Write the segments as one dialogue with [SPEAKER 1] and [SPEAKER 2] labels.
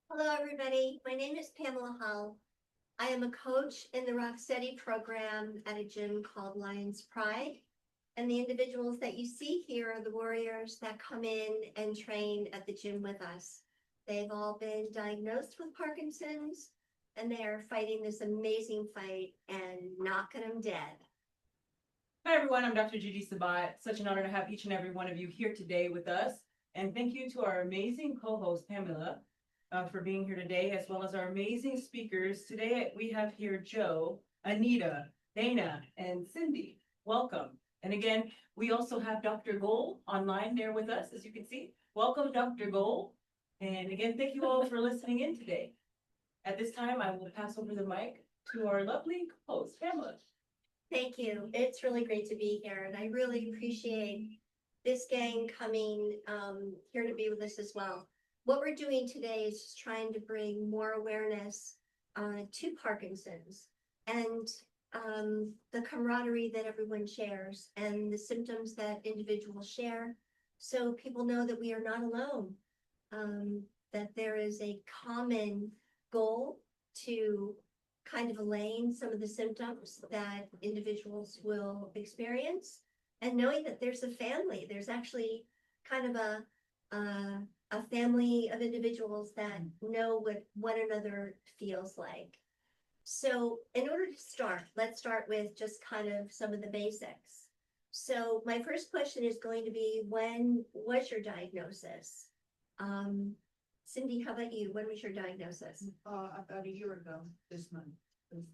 [SPEAKER 1] Hello, everybody. My name is Pamela Hull. I am a coach in the Rocksteady program at a gym called Lions Pride. And the individuals that you see here are the warriors that come in and train at the gym with us. They've all been diagnosed with Parkinson's, and they are fighting this amazing fight and knocking them dead.
[SPEAKER 2] Hi, everyone. I'm Dr. Gigi Sabbat. Such an honor to have each and every one of you here today with us. And thank you to our amazing co-host, Pamela, for being here today, as well as our amazing speakers. Today, we have here Joe, Anita, Dana, and Cindy. Welcome. And again, we also have Dr. Gold online there with us, as you can see. Welcome, Dr. Gold. And again, thank you all for listening in today. At this time, I will pass over the mic to our lovely host, Pamela.
[SPEAKER 1] Thank you. It's really great to be here, and I really appreciate this gang coming here to be with us as well. What we're doing today is just trying to bring more awareness to Parkinson's and the camaraderie that everyone shares and the symptoms that individuals share, so people know that we are not alone, that there is a common goal to kind of allaying some of the symptoms that individuals will experience, and knowing that there's a family, there's actually kind of a family of individuals that know what one another feels like. So in order to start, let's start with just kind of some of the basics. So my first question is going to be, when was your diagnosis? Cindy, how about you? When was your diagnosis?
[SPEAKER 3] About a year ago this month,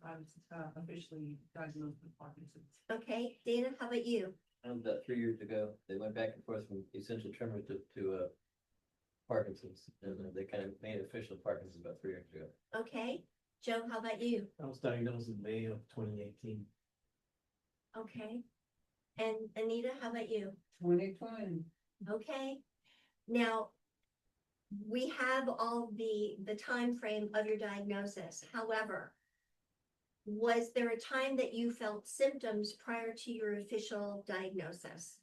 [SPEAKER 3] I was officially diagnosed with Parkinson's.
[SPEAKER 1] Okay, Dana, how about you?
[SPEAKER 4] About 3 years ago, they went back and forth from essential tremor to Parkinson's, and they kind of made official Parkinson's about 3 years ago.
[SPEAKER 1] Okay, Joe, how about you?
[SPEAKER 5] I was diagnosed in May of 2018.
[SPEAKER 1] Okay, and Anita, how about you?
[SPEAKER 3] 2020.
[SPEAKER 1] Okay, now we have all the time frame of your diagnosis. However, was there a time that you felt symptoms prior to your official diagnosis?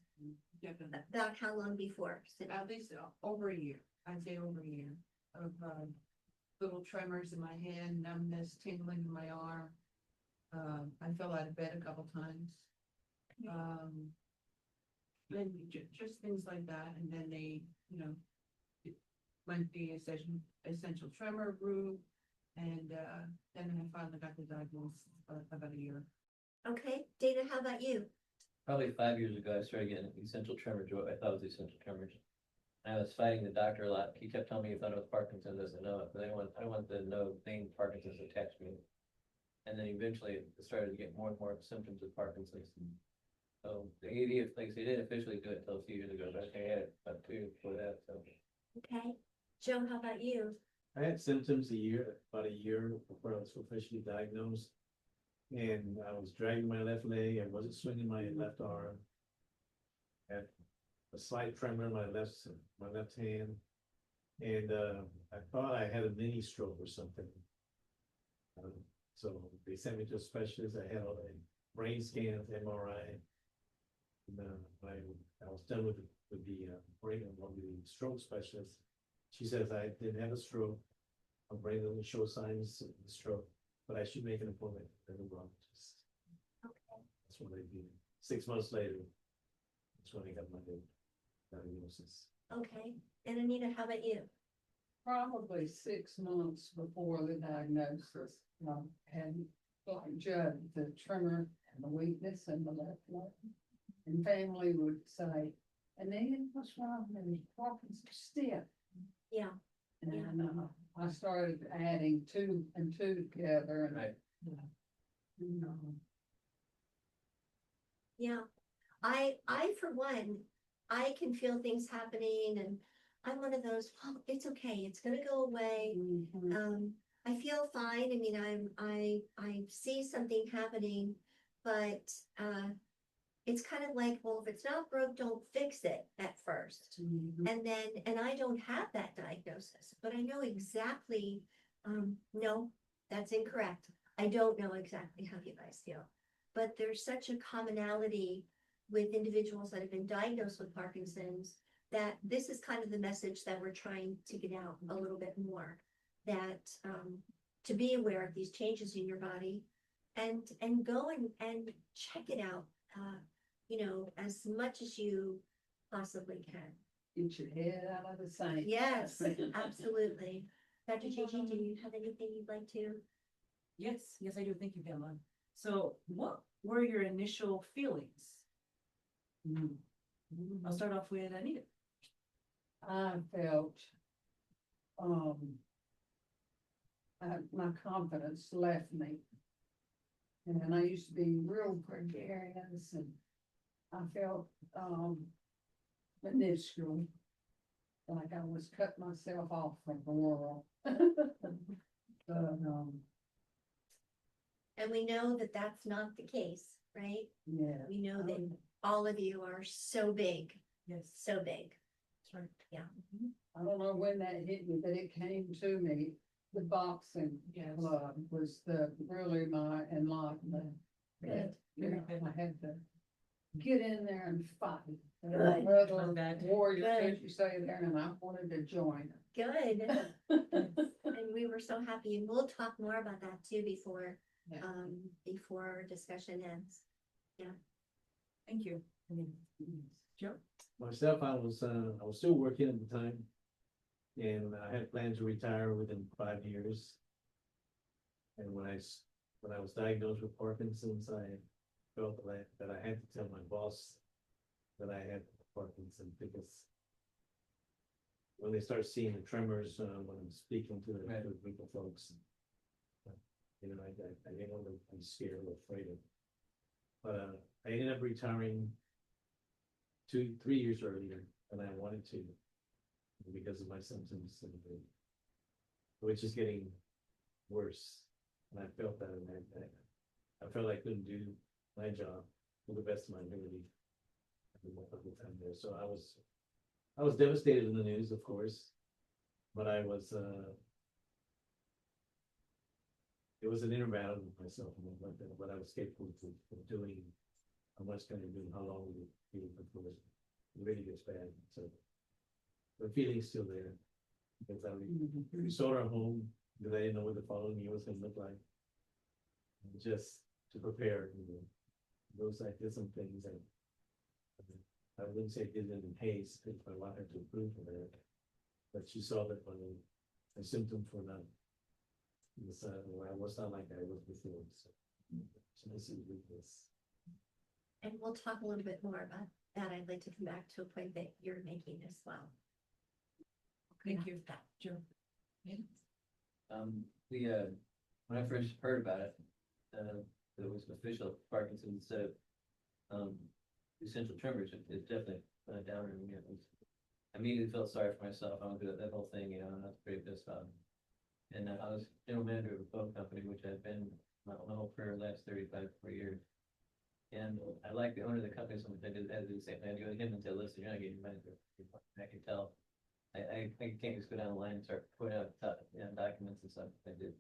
[SPEAKER 3] Definitely.
[SPEAKER 1] About how long before?
[SPEAKER 3] At least over a year. I'd say over a year of little tremors in my hand, numbness, tingling in my arm. I fell out of bed a couple times. Then just things like that, and then they, went the essential tremor route, and then I finally got the diagnosis about a year.
[SPEAKER 1] Okay, Dana, how about you?
[SPEAKER 4] Probably 5 years ago, I started getting essential tremors, what I thought was essential tremors. I was fighting the doctor a lot. He kept telling me he thought it was Parkinson's. I said, no, but I don't want the name Parkinson's attached to me. And then eventually it started to get more and more symptoms of Parkinson's. So the AD, like they didn't officially do it until a few years ago, but I had it about 2 years before that. So
[SPEAKER 1] Okay, Joe, how about you?
[SPEAKER 5] I had symptoms about a year before I was officially diagnosed. And I was dragging my left leg, I wasn't swinging my left arm. Had a slight tremor in my left hand. And I thought I had a mini stroke or something. So they sent me to a specialist. I had all the brain scans, MRI. And I was done with the brain of the stroke specialist. She says I didn't have a stroke. My brain doesn't show signs of the stroke, but I should make an appointment for the neurologist.
[SPEAKER 1] Okay.
[SPEAKER 5] That's what I did. 6 months later, that's when I got my diagnosis.
[SPEAKER 1] Okay, and Anita, how about you?
[SPEAKER 6] Probably 6 months before the diagnosis, and like Judd, the tremor and the weakness in the left leg. And family would say, and then what's wrong with me? Parkinson's stiff.
[SPEAKER 1] Yeah.
[SPEAKER 6] And I started adding 2 and 2 together, and
[SPEAKER 4] right.
[SPEAKER 1] Yeah, I for one, I can feel things happening, and I'm one of those, oh, it's okay, it's gonna go away. I feel fine. I mean, I see something happening, but it's kind of like, well, if it's not broke, don't fix it at first. And I don't have that diagnosis, but I know exactly, no, that's incorrect. I don't know exactly how you guys feel, but there's such a commonality with individuals that have been diagnosed with Parkinson's that this is kind of the message that we're trying to get out a little bit more, that, to be aware of these changes in your body and go and check it out, you know, as much as you possibly can.
[SPEAKER 6] Get your head out of the sand.
[SPEAKER 1] Yes, absolutely. Dr. Gigi, do you have anything you'd like to?
[SPEAKER 2] Yes, yes, I do. Thank you, Pamela. So what were your initial feelings?
[SPEAKER 6] Mm.
[SPEAKER 2] I'll start off with Anita.
[SPEAKER 6] I felt, my confidence left me. And I used to be real gregarious and I felt, minuscule. Like I was cutting myself off from the world. But,
[SPEAKER 1] And we know that that's not the case, right?
[SPEAKER 6] yeah.
[SPEAKER 1] We know that all of you are so big,
[SPEAKER 2] Yes,
[SPEAKER 1] so big.
[SPEAKER 2] that's right.
[SPEAKER 1] Yeah.
[SPEAKER 6] I don't know when that hit me, but it came to me. The boxing
[SPEAKER 3] Yes.
[SPEAKER 6] club was really my enlightenment.
[SPEAKER 1] Good.
[SPEAKER 2] Very good.
[SPEAKER 6] I had to get in there and fight.
[SPEAKER 1] Good.
[SPEAKER 6] Another
[SPEAKER 2] Love that.
[SPEAKER 6] warrior,
[SPEAKER 1] Good.
[SPEAKER 6] as you say there, and I wanted to join.
[SPEAKER 1] Good. And we were so happy, and we'll talk more about that too before,
[SPEAKER 3] Yeah.
[SPEAKER 1] before our discussion ends.
[SPEAKER 2] Thank you. Joe?
[SPEAKER 5] Myself, I was still working at the time. And I had planned to retire within 5 years. And when I was diagnosed with Parkinson's, I felt that I had to tell my boss that I had Parkinson's, because when they start seeing the tremors, when I'm speaking to
[SPEAKER 4] Right.
[SPEAKER 5] the group of folks, you know, I didn't want to be scared or afraid of. But I ended up retiring 3 years earlier than I wanted to, because of my symptoms, which is getting worse. And I felt that, and I felt I couldn't do my job to the best of my ability at the time there. So I was devastated in the news, of course, but it was an inner battle with myself, what I was capable of doing, how much can I do, how long would it be before it really gets bad. So the feeling's still there, because we sold our home, because I didn't know what the following year was gonna look like. And just to prepare, those, I did some things that I wouldn't say did it in haste, because my wife had to approve of it. But she saw that my symptoms were not, I was not like I was before, so this is weakness.
[SPEAKER 1] And we'll talk a little bit more about that. I'd like to come back to a point that you're making as well.
[SPEAKER 2] Thank you. Joe?
[SPEAKER 4] When I first heard about it, it was official Parkinson's instead of, essential tremors, it definitely went down on me. I immediately felt sorry for myself. I went through that whole thing, you know, and I was pretty pissed off. And I was general manager of a boat company, which I've been my whole career, last 34 years. And I like the owner of the company so much. I did the same thing. I go to him and say, listen, you're not getting money for it. I can tell. I can't just go down the line and start putting out documents and stuff. I did.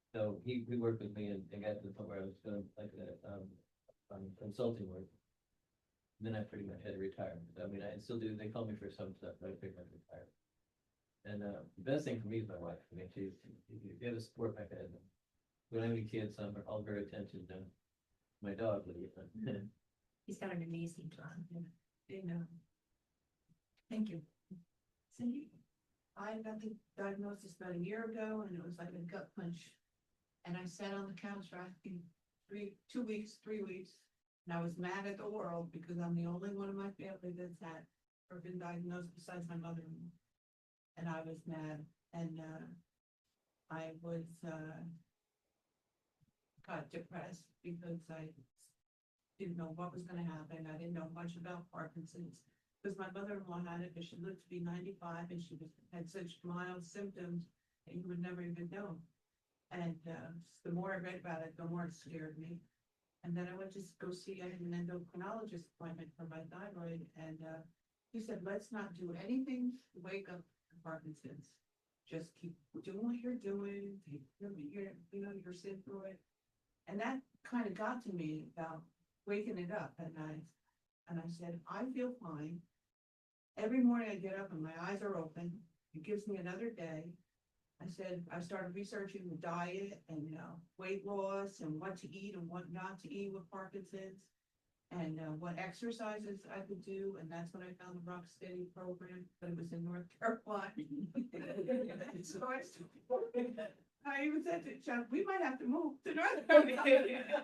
[SPEAKER 4] So he worked with me and got to the point where I was doing like consulting work. And then I pretty much had to retire. I mean, I still do. They call me for some stuff, but I pretty much retired. And the best thing for me is my wife. I mean, you have a support mechanism. We don't have any kids, so I'm all very attentive to my dog.
[SPEAKER 1] He's got an amazing job.
[SPEAKER 2] Thank you.
[SPEAKER 3] Cindy, I got the diagnosis about a year ago, and it was like a gut punch. And I sat on the couch for 2 weeks, 3 weeks, and I was mad at the world because I'm the only one in my family that's had or been diagnosed besides my mother-in-law. And I was mad, and I was got depressed because I didn't know what was going to happen. I didn't know much about Parkinson's. Because my mother-in-law had it, but she lived to be 95, and she had such mild symptoms that you would never even know. And the more I read about it, the more it scared me. And then I went to go see, I had an endocrinologist appointment for my thyroid, and he said, let's not do anything to wake up Parkinson's. Just keep doing what you're doing. You're sitting through it. And that kind of got to me about waking it up at night. And I said, I feel fine. Every morning I get up and my eyes are open. It gives me another day. I said, I started researching the diet and, weight loss and what to eat and what not to eat with Parkinson's. And, what exercises I could do, and that's when I found the Rock Steady program, but it was in North Carolina. So I even said to Chuck, we might have to move to North Carolina,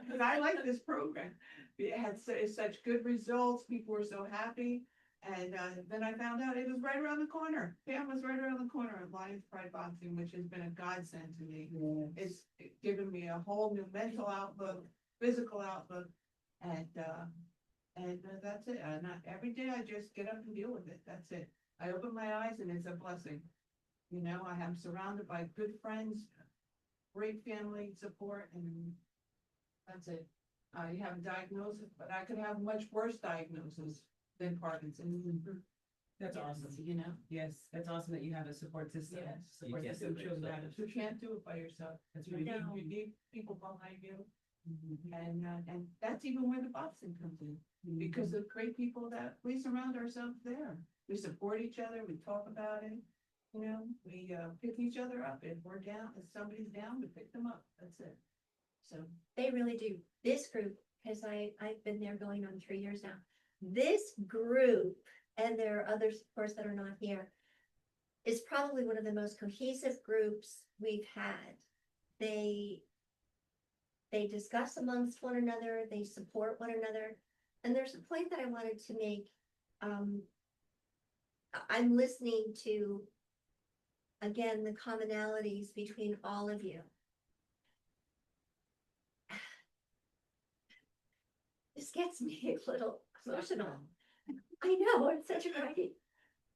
[SPEAKER 3] because I like this program. It had such good results, people were so happy. And then I found out it was right around the corner. Pam was right around the corner of Lions Pride Boxing, which has been a godsend to me. It's given me a whole new mental outlook, physical outlook, and that's it. And every day I just get up and deal with it. That's it. I open my eyes and it's a blessing. I am surrounded by good friends, great family support, and that's it. I have a diagnosis, but I could have much worse diagnosis than Parkinson's.
[SPEAKER 2] That's awesome. Yes, that's awesome that you have a support system.
[SPEAKER 3] Yes.
[SPEAKER 2] Support
[SPEAKER 4] You can't
[SPEAKER 2] system
[SPEAKER 4] do it by
[SPEAKER 2] truly
[SPEAKER 4] yourself.
[SPEAKER 2] matters.
[SPEAKER 3] You can't do it by yourself.
[SPEAKER 2] That's
[SPEAKER 3] You
[SPEAKER 2] really
[SPEAKER 3] need,
[SPEAKER 1] No.
[SPEAKER 3] you need people behind you,
[SPEAKER 2] Mhm.
[SPEAKER 3] and that's even where the boxing comes in, because of great people that we surround ourselves there. We support each other, we talk about it, we pick each other up. If we're down, if somebody's down, we pick them up. That's it. So
[SPEAKER 1] They really do. This group, because I've been there going on 3 years now. This group, and there are others, of course, that are not here, is probably one of the most cohesive groups we've had. They discuss amongst one another, they support one another. And there's a point that I wanted to make. I'm listening to, again, the commonalities between all of you. This gets me a little emotional. I know, it's such a great.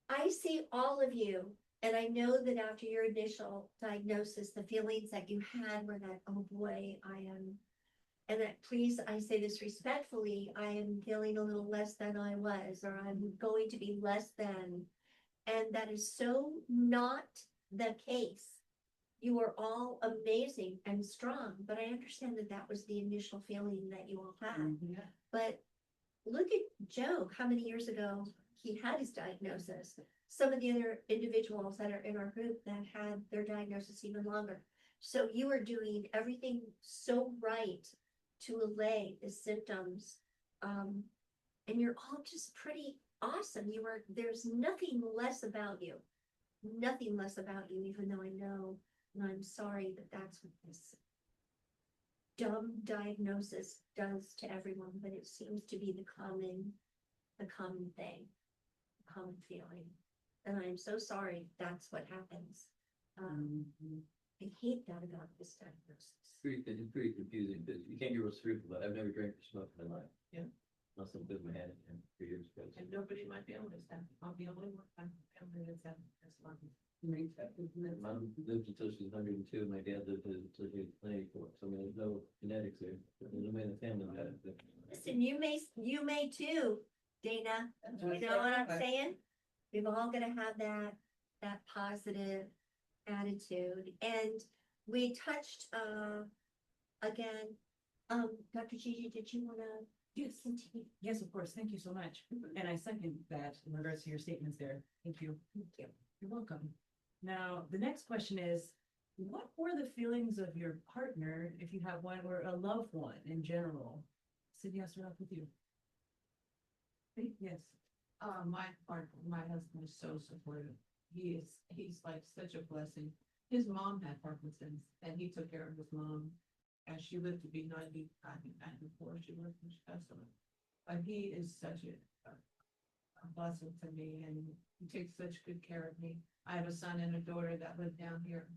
[SPEAKER 1] I see all of you, and I know that after your initial diagnosis, the feelings that you had were that, oh boy, I am, and that, please, I say this respectfully, I am feeling a little less than I was, or I'm going to be less than. And that is so not the case. You are all amazing and strong, but I understand that that was the initial feeling that you all had.
[SPEAKER 2] Yeah.
[SPEAKER 1] But look at Joe, how many years ago he had his diagnosis. Some of the other individuals that are in our group that had their diagnosis even longer. So you are doing everything so right to allay the symptoms. And you're all just pretty awesome. There's nothing less about you. Nothing less about you, even though I know, and I'm sorry that that's what this dumb diagnosis does to everyone, but it seems to be the common thing, the common feeling. And I'm so sorry that's what happens. I hate that about this diagnosis.
[SPEAKER 4] It's pretty confusing, because you can't get real truthful, but I've never drank or smoked in my life.
[SPEAKER 3] Yeah.
[SPEAKER 4] Unless I'm putting my hand in 3 years ago.
[SPEAKER 3] and nobody in my family is that. I'll be the only one in my family that's had this one.
[SPEAKER 4] Mom lived until she was 102, my dad lived until he was 94, so I mean, there's no genetics there. There's nobody in the family that has it.
[SPEAKER 1] Listen, you may too, Dana. You know what I'm saying? We've all gotta have that positive attitude. And we touched, again, Dr. Gigi, did you wanna
[SPEAKER 2] Yes.
[SPEAKER 1] continue?
[SPEAKER 2] Yes, of course. Thank you so much. And I second that in regards to your statements there. Thank you.
[SPEAKER 1] Thank you.
[SPEAKER 2] You're welcome. Now, the next question is, what were the feelings of your partner, if you have one, or a loved one in general? Cindy, I'll start off with you. Yes.
[SPEAKER 3] My husband is so supportive. He's like such a blessing. His mom had Parkinson's, and he took care of his mom. And she lived to be 90, I think 94, she was when she passed away. But he is such a blessing to me, and he takes such good care of me. I have a son and a daughter that live down here.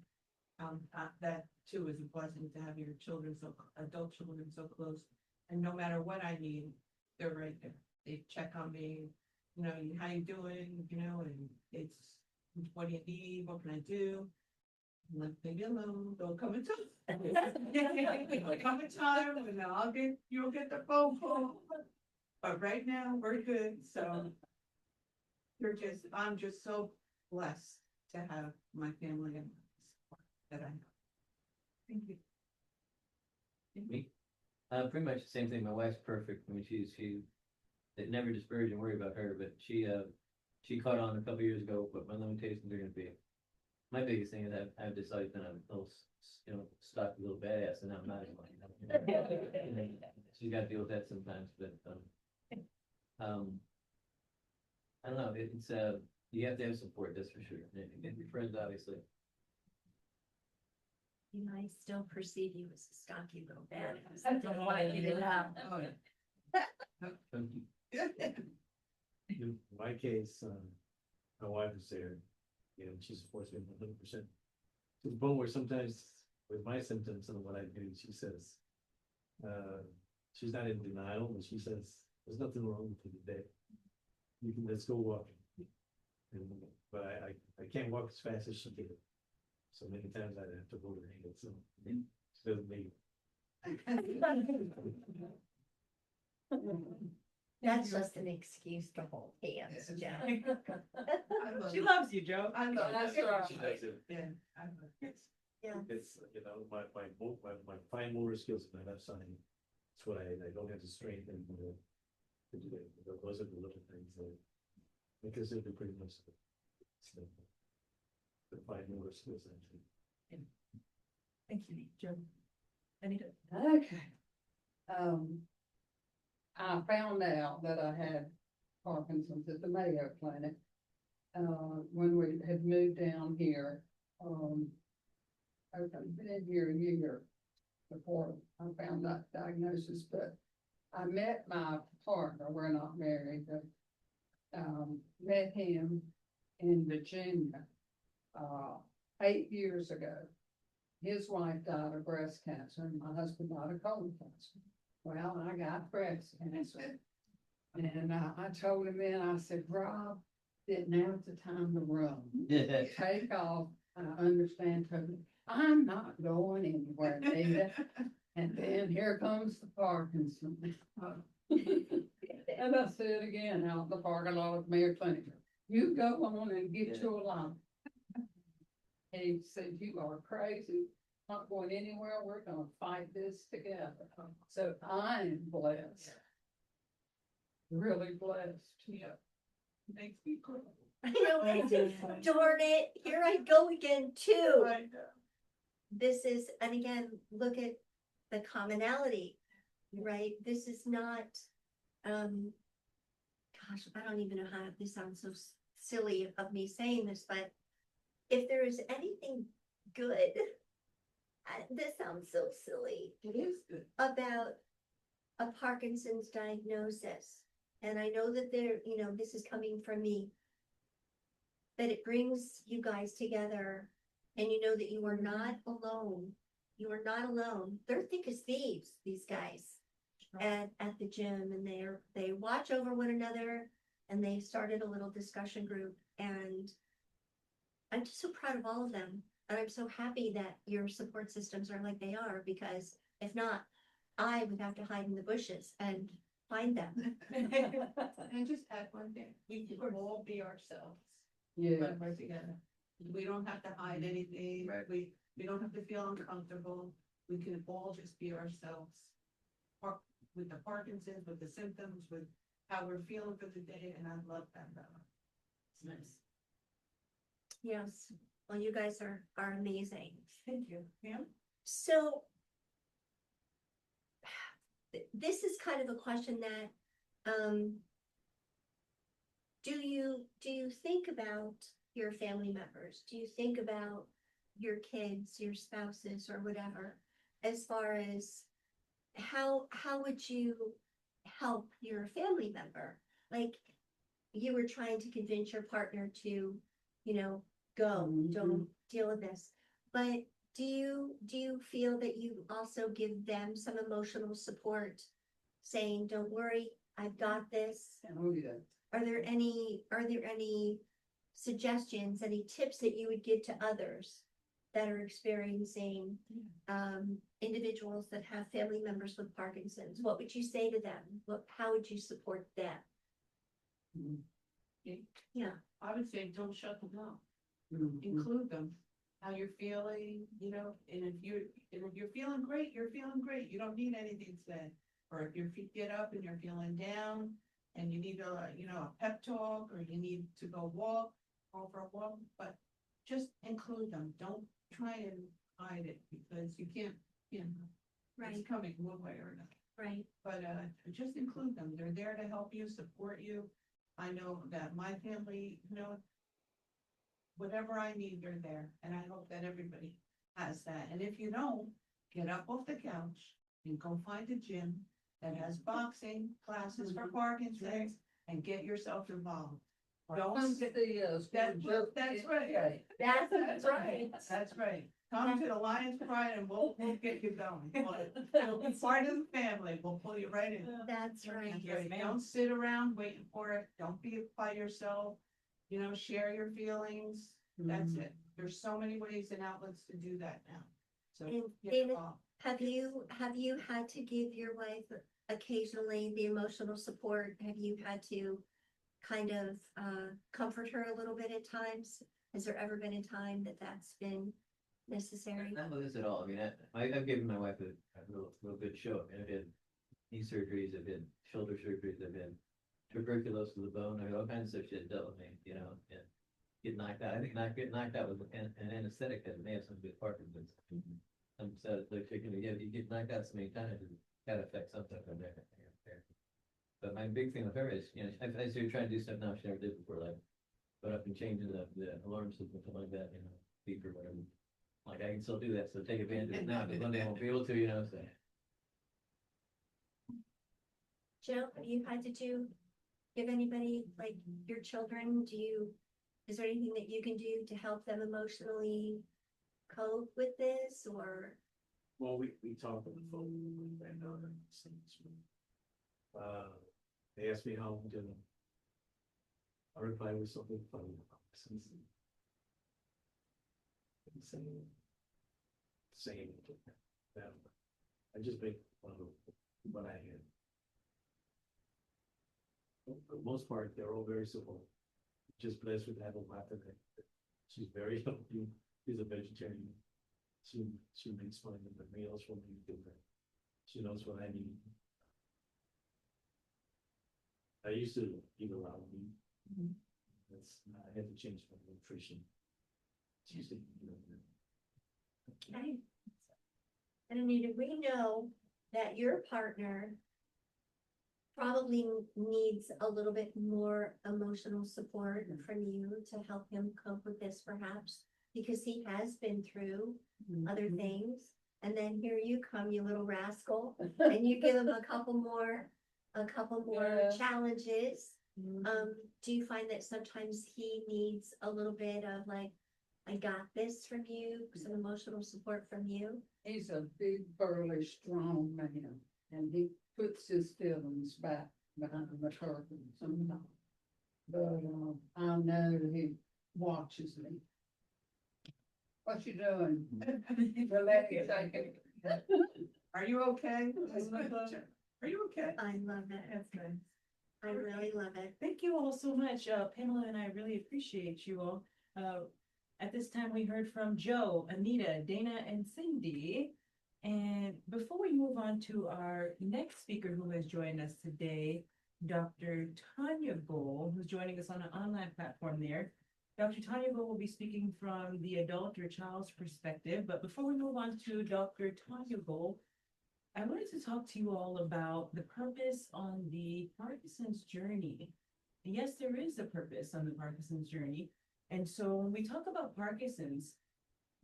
[SPEAKER 3] That too is a blessing, to have your children, adult children so close. And no matter what I need, they're right there. They check on me, how you doing, and it's, what do you need, what can I do? Let me alone, don't come in time. Come in time, and you'll get the phone call. But right now, we're good, so I'm just so blessed to have my family and that I have.
[SPEAKER 2] Thank you.
[SPEAKER 4] Me? Pretty much the same thing. My wife's perfect. I mean, it never discouraged and worry about her, but she caught on a couple years ago what my limitations are gonna be. My biggest thing is I've just always been a little, stocky little badass, and I'm not anymore. You know? So you gotta deal with that sometimes, but, I don't know, it's, you have to have support, that's for sure, and your friends, obviously.
[SPEAKER 1] You know, I still perceive you as a stocky little badass. I don't want you to know.
[SPEAKER 5] In my case, my wife is there, she supports me 100%. To the point where sometimes with my symptoms and what I do, she says, she's not in denial, but she says, there's nothing wrong with you today. Let's go walking. But I can't walk as fast as she can. So many times I have to hold her hand, so she doesn't make
[SPEAKER 1] That's just an excuse to hold hands, Joe.
[SPEAKER 2] She loves you, Joe.
[SPEAKER 3] I love
[SPEAKER 6] That's
[SPEAKER 3] that.
[SPEAKER 6] right.
[SPEAKER 5] She does it.
[SPEAKER 3] Yeah, I love it.
[SPEAKER 1] Yeah.
[SPEAKER 5] It's, my fine motor skills on my left side. That's what I don't have the strength and to do it. Those are the little things that I consider pretty much the fine motor skills actually.
[SPEAKER 2] Thank you, Joe. Anita?
[SPEAKER 6] Okay. I found out that I had Parkinson's at the Mayo Clinic, when we had moved down here. I've been here a year before I found that diagnosis, but I met my partner, we're not married, but, met him in Virginia, 8 years ago. His wife died of breast cancer and my husband died of colon cancer. Well, I got breast cancer. And I told him then, I said, Rob, now's the time to run. Take off. I understand totally. I'm not going anywhere, Anita. And then here comes the Parkinson. And I said again, out in the parking lot of Mayo Clinic, you go on and get your life. He said, you are crazy, not going anywhere, we're gonna fight this together. So I am blessed. Really blessed.
[SPEAKER 3] Yeah. Makes me cry.
[SPEAKER 1] I know, darn it, here I go again too.
[SPEAKER 3] I know.
[SPEAKER 1] This is, and again, look at the commonality, right? This is not, gosh, I don't even know how, this sounds so silly of me saying this, but if there is anything good, this sounds so silly,
[SPEAKER 3] It is good.
[SPEAKER 1] about a Parkinson's diagnosis. And I know that there, this is coming from me, that it brings you guys together and you know that you are not alone. You are not alone. They're thick as thieves, these guys, at the gym, and they watch over one another, and they started a little discussion group, and I'm just so proud of all of them. And I'm so happy that your support systems are like they are, because if not, I would have to hide in the bushes and find them.
[SPEAKER 3] And just add one thing, we can all be ourselves.
[SPEAKER 6] Yeah.
[SPEAKER 3] When we're together. We don't have to hide anything, we don't have to feel uncomfortable, we can all just be ourselves. With the Parkinson's, with the symptoms, with how we're feeling for the day, and I love that about it. It's nice.
[SPEAKER 1] Yes, well, you guys are amazing.
[SPEAKER 2] Thank you. Pam?
[SPEAKER 1] So this is kind of a question that, do you think about your family members? Do you think about your kids, your spouses, or whatever, as far as how would you help your family member? Like, you were trying to convince your partner to, go, don't deal with this. But do you feel that you also give them some emotional support, saying, don't worry, I've got this?
[SPEAKER 6] Oh, yeah.
[SPEAKER 1] Are there any suggestions, any tips that you would give to others that are experiencing, individuals that have family members with Parkinson's? What would you say to them? How would you support them? Yeah.
[SPEAKER 3] I would say, don't shut them out,
[SPEAKER 6] Mhm.
[SPEAKER 3] include them, how you're feeling, and if you're feeling great, you're feeling great, you don't need anything said. Or if your feet get up and you're feeling down, and you need a pep talk, or you need to go for a walk, but just include them. Don't try and hide it because you can't,
[SPEAKER 1] Right,
[SPEAKER 3] it's coming one way or another.
[SPEAKER 1] right.
[SPEAKER 3] But just include them. They're there to help you, support you. I know that my family, whatever I need, they're there. And I hope that everybody has that. And if you don't, get up off the couch and go find a gym that has boxing classes for Parkinson's and get yourself involved. Don't
[SPEAKER 6] Come
[SPEAKER 3] sit.
[SPEAKER 6] see us.
[SPEAKER 3] That's right.
[SPEAKER 1] That's right.
[SPEAKER 3] That's right. Come to the Lions Pride and we'll get you going. You'll be part of the family. We'll pull you right in.
[SPEAKER 1] That's right.
[SPEAKER 3] That's
[SPEAKER 2] Yes,
[SPEAKER 3] right.
[SPEAKER 2] ma'am.
[SPEAKER 3] Don't sit around waiting for it. Don't be by yourself. Share your feelings. That's it. There's so many ways and outlets to do that now. So
[SPEAKER 1] And
[SPEAKER 3] get
[SPEAKER 1] David,
[SPEAKER 3] involved.
[SPEAKER 1] have you had to give your wife occasionally the emotional support? Have you had to kind of comfort her a little bit at times? Has there ever been a time that that's been necessary?
[SPEAKER 4] Not with this at all. I mean, I've given my wife a real good show. I mean, I've had knee surgeries, I've had shoulder surgeries, I've had tuberculosis of the bone, I mean, all kinds of stuff she had dealt with me, and get knocked out. I think get knocked out with an anesthetic that may have something to do with Parkinson's. So you get knocked out so many times, it gotta affect something from there. But my big thing with her is, I see her trying to do stuff now she never did before, like put up and changing the alarm system, something like that, beep or whatever. Like I can still do that, so take advantage of it now, because one day I won't be able to, so.
[SPEAKER 1] Jill, have you had to give anybody, like your children, is there anything that you can do to help them emotionally cope with this, or?
[SPEAKER 5] Well, we talked on the phone with my granddaughter. They asked me how I'm doing. I replied with something funny. Saying that I just make fun of what I had. For the most part, they're all very simple. Just blessed with having my wife. She's very healthy. She's a vegetarian. She makes fun of the meals for me. She knows what I need. I used to eat a lot of meat. I had to change my nutrition. She used to,
[SPEAKER 1] Okay. And Anita, we know that your partner probably needs a little bit more emotional support from you to help him cope with this perhaps, because he has been through other things. And then here you come, you little rascal, and you give him a couple more
[SPEAKER 6] Yeah.
[SPEAKER 1] challenges. Do you find that sometimes he needs a little bit of like, I got this from you, some emotional support from you?
[SPEAKER 6] He's a big, burly, strong man, and he puts his feelings back behind the curtain sometimes. But, I know he watches me. What you doing? Relax, I can-
[SPEAKER 3] Are you okay? Are you okay?
[SPEAKER 1] I love it.
[SPEAKER 2] That's nice.
[SPEAKER 1] I really love it.
[SPEAKER 2] Thank you all so much. Pamela and I really appreciate you all. At this time, we heard from Joe, Anita, Dana, and Cindy. And before we move on to our next speaker who has joined us today, Dr. Tanya Gold, who's joining us on an online platform there. Dr. Tanya Gold will be speaking from the adult or child's perspective. But before we move on to Dr. Tanya Gold, I wanted to talk to you all about the purpose on the Parkinson's journey. Yes, there is a purpose on the Parkinson's journey. And so when we talk about Parkinson's,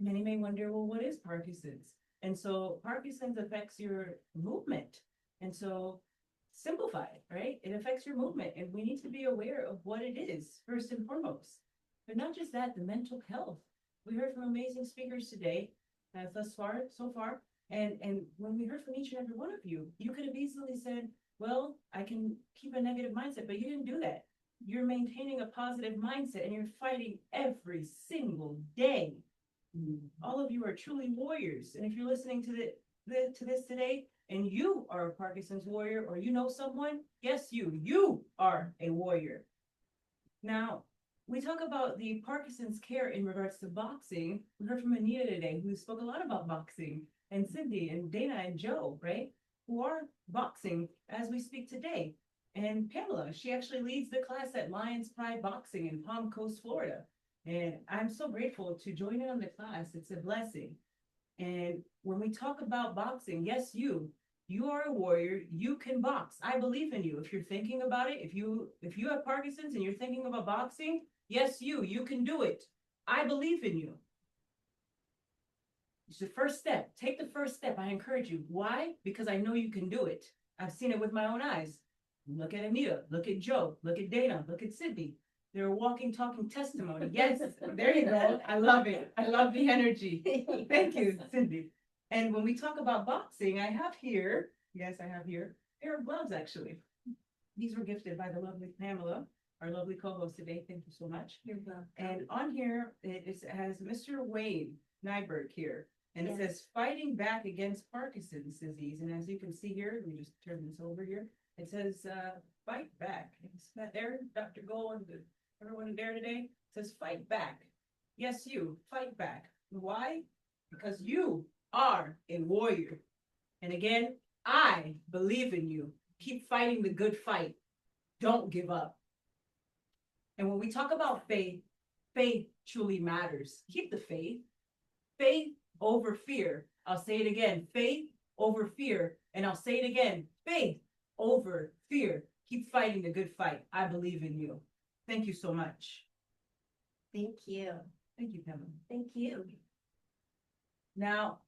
[SPEAKER 2] many may wonder, well, what is Parkinson's? And so Parkinson's affects your movement. And so simplified, right? It affects your movement, and we need to be aware of what it is first and foremost. But not just that, the mental health. We heard from amazing speakers today, so far. And when we heard from each and every one of you, you could have easily said, well, I can keep a negative mindset, but you didn't do that. You're maintaining a positive mindset and you're fighting every single day. All of you are truly warriors. And if you're listening to this today and you are a Parkinson's warrior, or you know someone, yes, you are a warrior. Now, we talk about the Parkinson's care in regards to boxing. We heard from Anita today, who spoke a lot about boxing, and Cindy and Dana and Joe, right? Who are boxing as we speak today. And Pamela, she actually leads the class at Lions Pride Boxing in Palm Coast, Florida. And I'm so grateful to join in on the class. It's a blessing. And when we talk about boxing, yes, you are a warrior. You can box. I believe in you. If you're thinking about it, if you have Parkinson's and you're thinking about boxing, yes, you can do it. I believe in you. It's the first step. Take the first step. I encourage you. Why? Because I know you can do it. I've seen it with my own eyes. Look at Anita. Look at Joe. Look at Dana. Look at Sydney. They're a walking, talking testimony. Yes, there you go. I love it. I love the energy. Thank you, Cindy. And when we talk about boxing, I have here, yes, I have here, a pair of gloves actually. These were gifted by the lovely Pamela, our lovely co-host today. Thank you so much.
[SPEAKER 1] You're welcome.
[SPEAKER 2] And on here, it has Mr. Wayne Nyberg here. And it
[SPEAKER 1] Yes.
[SPEAKER 2] says fighting back against Parkinson's disease. And as you can see here, let me just turn this over here. It says fight back. Is that there, Dr. Gold, and everyone there today? It says fight back. Yes, you fight back. Why? Because you are a warrior. And again, I believe in you. Keep fighting the good fight. Don't give up. And when we talk about faith, faith truly matters. Keep the faith. Faith over fear. I'll say it again. Faith over fear. And I'll say it again. Faith over fear. Keep fighting the good fight. I believe in you. Thank you so much.
[SPEAKER 1] Thank you.
[SPEAKER 2] Thank you, Pamela.
[SPEAKER 1] Thank you.
[SPEAKER 2] Now,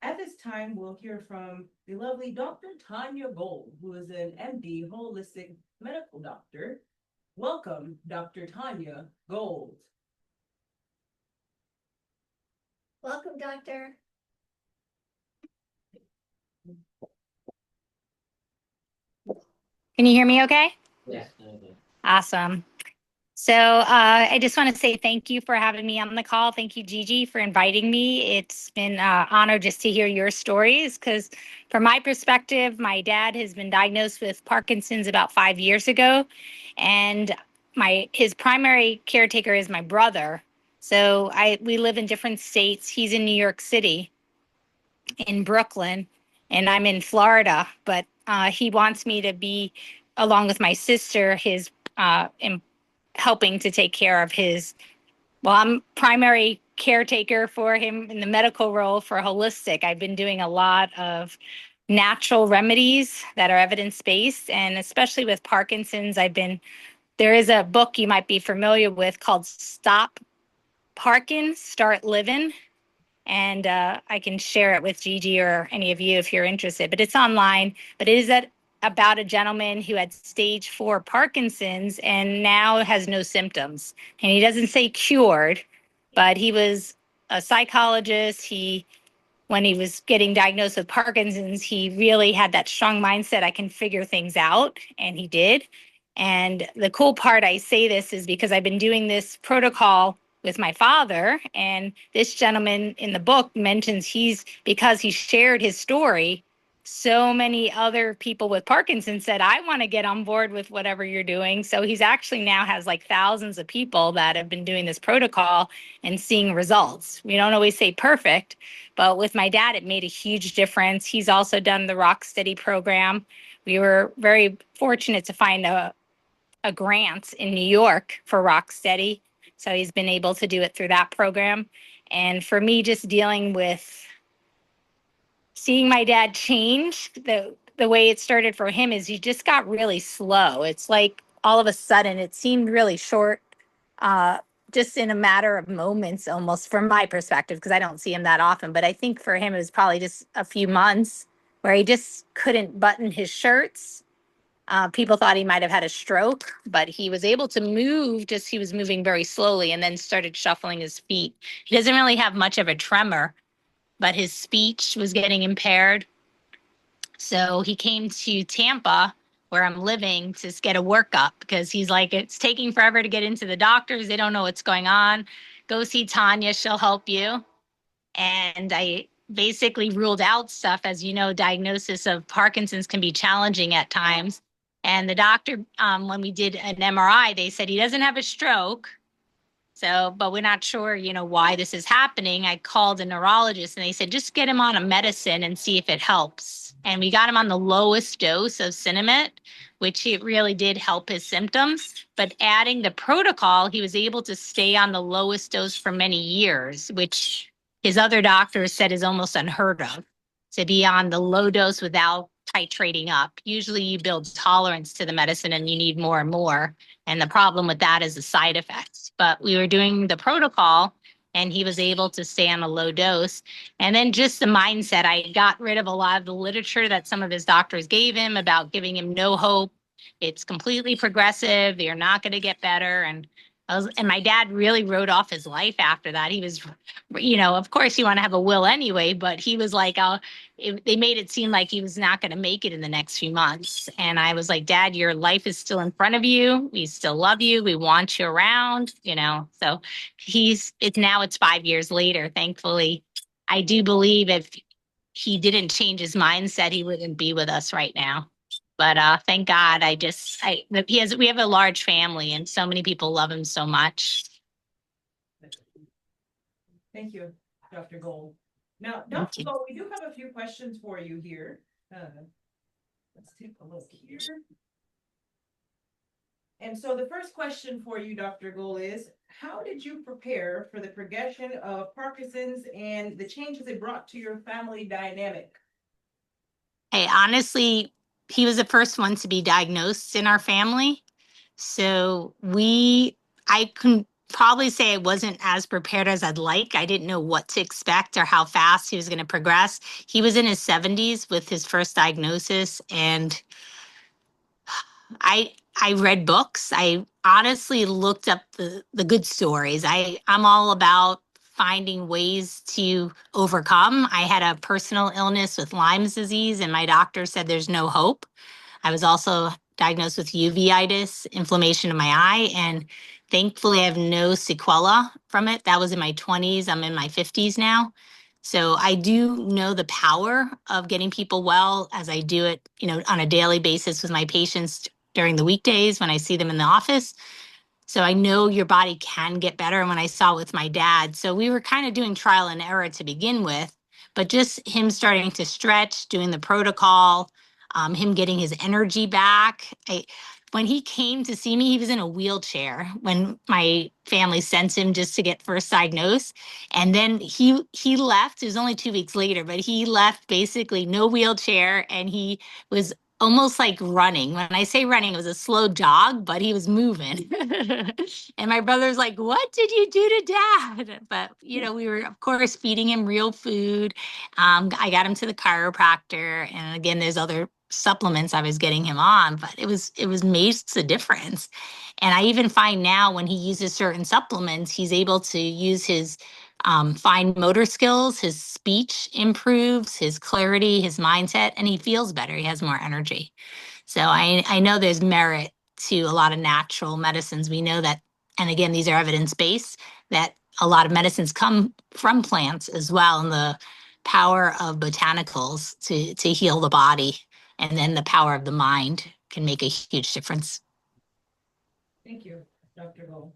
[SPEAKER 2] at this time, we'll hear from the lovely Dr. Tanya Gold, who is an MD holistic medical doctor. Welcome, Dr. Tanya Gold.
[SPEAKER 1] Welcome, doctor.
[SPEAKER 7] Can you hear me okay?
[SPEAKER 4] Yes.
[SPEAKER 7] Awesome. So I just want to say thank you for having me on the call. Thank you, Gigi, for inviting me. It's been an honor just to hear your stories because from my perspective, my dad has been diagnosed with Parkinson's about 5 years ago. And his primary caretaker is my brother. So we live in different states. He's in New York City, in Brooklyn, and I'm in Florida. But he wants me to be, along with my sister, his helping to take care of I'm primary caretaker for him in the medical role for holistic. I've been doing a lot of natural remedies that are evidence-based, and especially with Parkinson's, there is a book you might be familiar with called Stop Parkin, Start Living. And I can share it with Gigi or any of you if you're interested, but it's online. But it is about a gentleman who had stage 4 Parkinson's and now has no symptoms. And he doesn't say cured, but he was a psychologist. When he was getting diagnosed with Parkinson's, he really had that strong mindset. I can figure things out. And he did. And the cool part, I say this is because I've been doing this protocol with my father. And this gentleman in the book mentions because he shared his story, so many other people with Parkinson's said, I want to get on board with whatever you're doing. So he's actually now has like thousands of people that have been doing this protocol and seeing results. We don't always say perfect, but with my dad, it made a huge difference. He's also done the Rock Steady program. We were very fortunate to find a grant in New York for Rock Steady. So he's been able to do it through that program. And for me, just dealing with seeing my dad change, the way it started for him is he just got really slow. It's like all of a sudden it seemed really short, just in a matter of moments almost from my perspective, because I don't see him that often. But I think for him it was probably just a few months where he just couldn't button his shirts. People thought he might have had a stroke, but he was able to move, just he was moving very slowly and then started shuffling his feet. He doesn't really have much of a tremor, but his speech was getting impaired. So he came to Tampa, where I'm living, to get a workup because he's like, it's taking forever to get into the doctors. They don't know what's going on. Go see Tanya. She'll help you. And I basically ruled out stuff. As you know, diagnosis of Parkinson's can be challenging at times. And the doctor, when we did an MRI, they said he doesn't have a stroke, So, but we're not sure, why this is happening. I called a neurologist and they said, just get him on a medicine and see if it helps. And we got him on the lowest dose of Cinemet, which it really did help his symptoms. But adding the protocol, he was able to stay on the lowest dose for many years, which his other doctors said is almost unheard of, to be on the low dose without titrating up. Usually you build tolerance to the medicine and you need more and more. And the problem with that is the side effects. But we were doing the protocol and he was able to stay on a low dose. And then just the mindset, I got rid of a lot of the literature that some of his doctors gave him about giving him no hope. It's completely progressive. You're not going to get better. And my dad really wrote off his life after that. He was, of course you want to have a will anyway, but he was like, they made it seem like he was not going to make it in the next few months. And I was like, Dad, your life is still in front of you. We still love you. We want you around, So it's 5 years later, thankfully. I do believe if he didn't change his mindset, he wouldn't be with us right now. But thank God, we have a large family and so many people love him so much.
[SPEAKER 2] Thank you, Dr. Gold. Now,
[SPEAKER 7] Thank
[SPEAKER 2] Dr.
[SPEAKER 7] you.
[SPEAKER 2] Gold, we do have a few questions for you here. Let's take a look here. And so the first question for you, Dr. Gold, is how did you prepare for the progression of Parkinson's and the changes it brought to your family dynamic?
[SPEAKER 7] Hey, honestly, he was the first one to be diagnosed in our family. So I can probably say I wasn't as prepared as I'd like. I didn't know what to expect or how fast he was going to progress. He was in his 70s with his first diagnosis, and I read books. I honestly looked up the good stories. I'm all about finding ways to overcome. I had a personal illness with Lyme's disease, and my doctor said there's no hope. I was also diagnosed with uveitis, inflammation in my eye, and thankfully I have no sequela from it. That was in my 20s. I'm in my 50s now. So I do know the power of getting people well as I do it, on a daily basis with my patients during the weekdays when I see them in the office. So I know your body can get better. And when I saw with my dad, so we were kind of doing trial and error to begin with, but just him starting to stretch, doing the protocol, him getting his energy back. When he came to see me, he was in a wheelchair when my family sent him just to get first diagnosed. And then he left. It was only 2 weeks later, but he left basically no wheelchair, and he was almost like running. When I say running, it was a slow jog, but he was moving. And my brother's like, "What did you do to Dad?" But, we were, of course, feeding him real food. I got him to the chiropractor. And again, there's other supplements I was getting him on, but it makes a difference. And I even find now when he uses certain supplements, he's able to use his fine motor skills, his speech improves, his clarity, his mindset, and he feels better. He has more energy. So I know there's merit to a lot of natural medicines. We know that, and again, these are evidence-based, that a lot of medicines come from plants as well, and the power of botanicals to heal the body, and then the power of the mind can make a huge difference.
[SPEAKER 2] Thank you, Dr. Gold.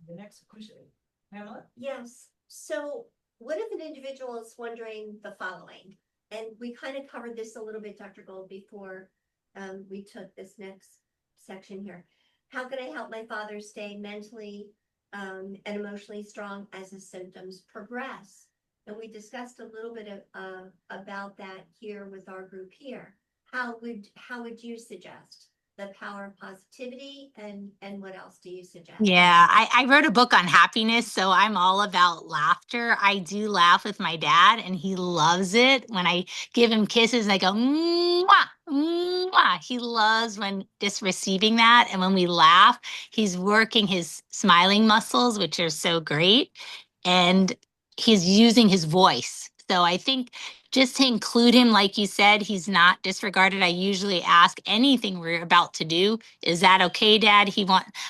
[SPEAKER 2] The next question, Pamela?
[SPEAKER 1] Yes, so what if an individual is wondering the following? And we kind of covered this a little bit, Dr. Gold, before we took this next section here. How can I help my father stay mentally and emotionally strong as his symptoms progress? And we discussed a little bit about that here with our group here. How would you suggest the power of positivity, and what else do you suggest?
[SPEAKER 7] Yeah, I wrote a book on happiness, so I'm all about laughter. I do laugh with my dad, and he loves it. When I give him kisses, I go, mwah, mwah. He loves when just receiving that. And when we laugh, he's working his smiling muscles, which are so great. And he's using his voice. So I think just to include him, like you said, he's not disregarded. I usually ask anything we're about to do. Is that okay, Dad?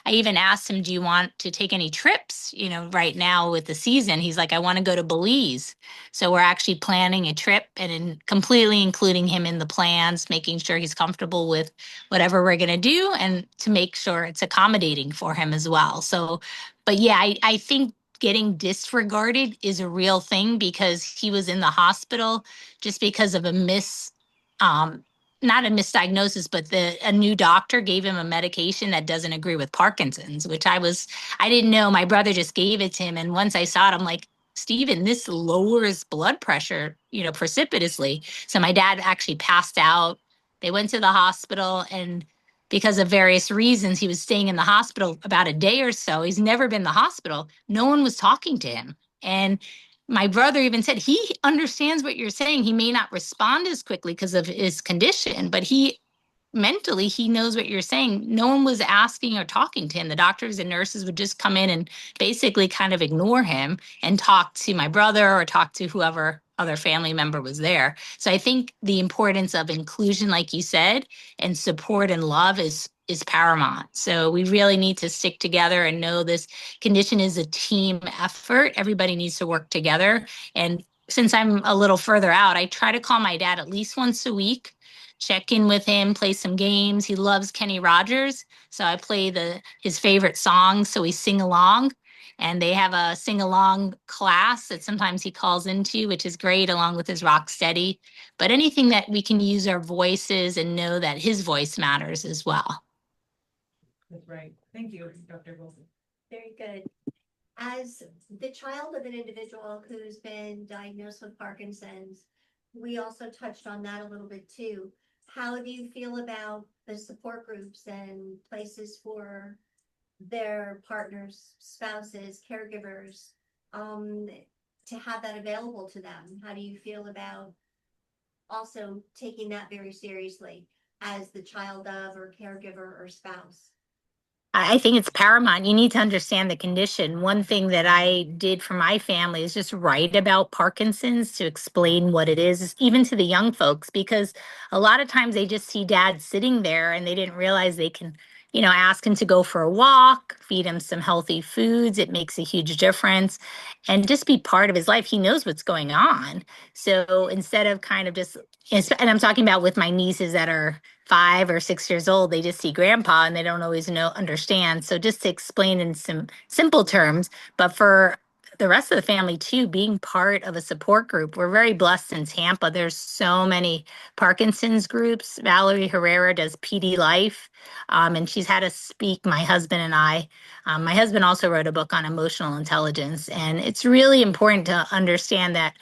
[SPEAKER 7] I even asked him, do you want to take any trips? Right now with the season, he's like, I want to go to Belize. So we're actually planning a trip and completely including him in the plans, making sure he's comfortable with whatever we're going to do and to make sure it's accommodating for him as well. So But yeah, I think getting disregarded is a real thing because he was in the hospital just because of um, not a misdiagnosis, but a new doctor gave him a medication that doesn't agree with Parkinson's, which I didn't know. My brother just gave it to him. And once I saw it, I'm like, Stephen, this lowers blood pressure, precipitously. So my dad actually passed out. They went to the hospital, and because of various reasons, he was staying in the hospital about a day or so. He's never been in the hospital. No one was talking to him. And my brother even said he understands what you're saying. He may not respond as quickly because of his condition, but mentally he knows what you're saying. No one was asking or talking to him. The doctors and nurses would just come in and basically kind of ignore him and talk to my brother or talk to whoever other family member was there. So I think the importance of inclusion, like you said, and support and love is paramount. So we really need to stick together and know this condition is a team effort. Everybody needs to work together. And since I'm a little further out, I try to call my dad at least once a week, check in with him, play some games. He loves Kenny Rogers, so I play his favorite songs, so we sing along. And they have a sing along class that sometimes he calls into, which is great, along with his rock steady. But anything that we can use our voices and know that his voice matters as well.
[SPEAKER 2] That's right. Thank you, Dr. Wilson.
[SPEAKER 1] Very good. As the child of an individual who's been diagnosed with Parkinson's, we also touched on that a little bit too. How do you feel about the support groups and places for their partners, spouses, caregivers, to have that available to them? How do you feel about also taking that very seriously as the child of or caregiver or spouse?
[SPEAKER 7] I think it's paramount. You need to understand the condition. One thing that I did for my family is just write about Parkinson's to explain what it is, even to the young folks, because a lot of times they just see dad sitting there and they didn't realize they can, ask him to go for a walk, feed him some healthy foods. It makes a huge difference and just be part of his life. He knows what's going on. So instead of kind of just, and I'm talking about with my nieces that are 5 or 6 years old, they just see grandpa and they don't always understand. So just to explain in some simple terms, but for the rest of the family too, being part of a support group. We're very blessed in Tampa. There's so many Parkinson's groups. Valerie Herrera does PD Life, and she's had us speak, my husband and I. My husband also wrote a book on emotional intelligence, and it's really important to understand that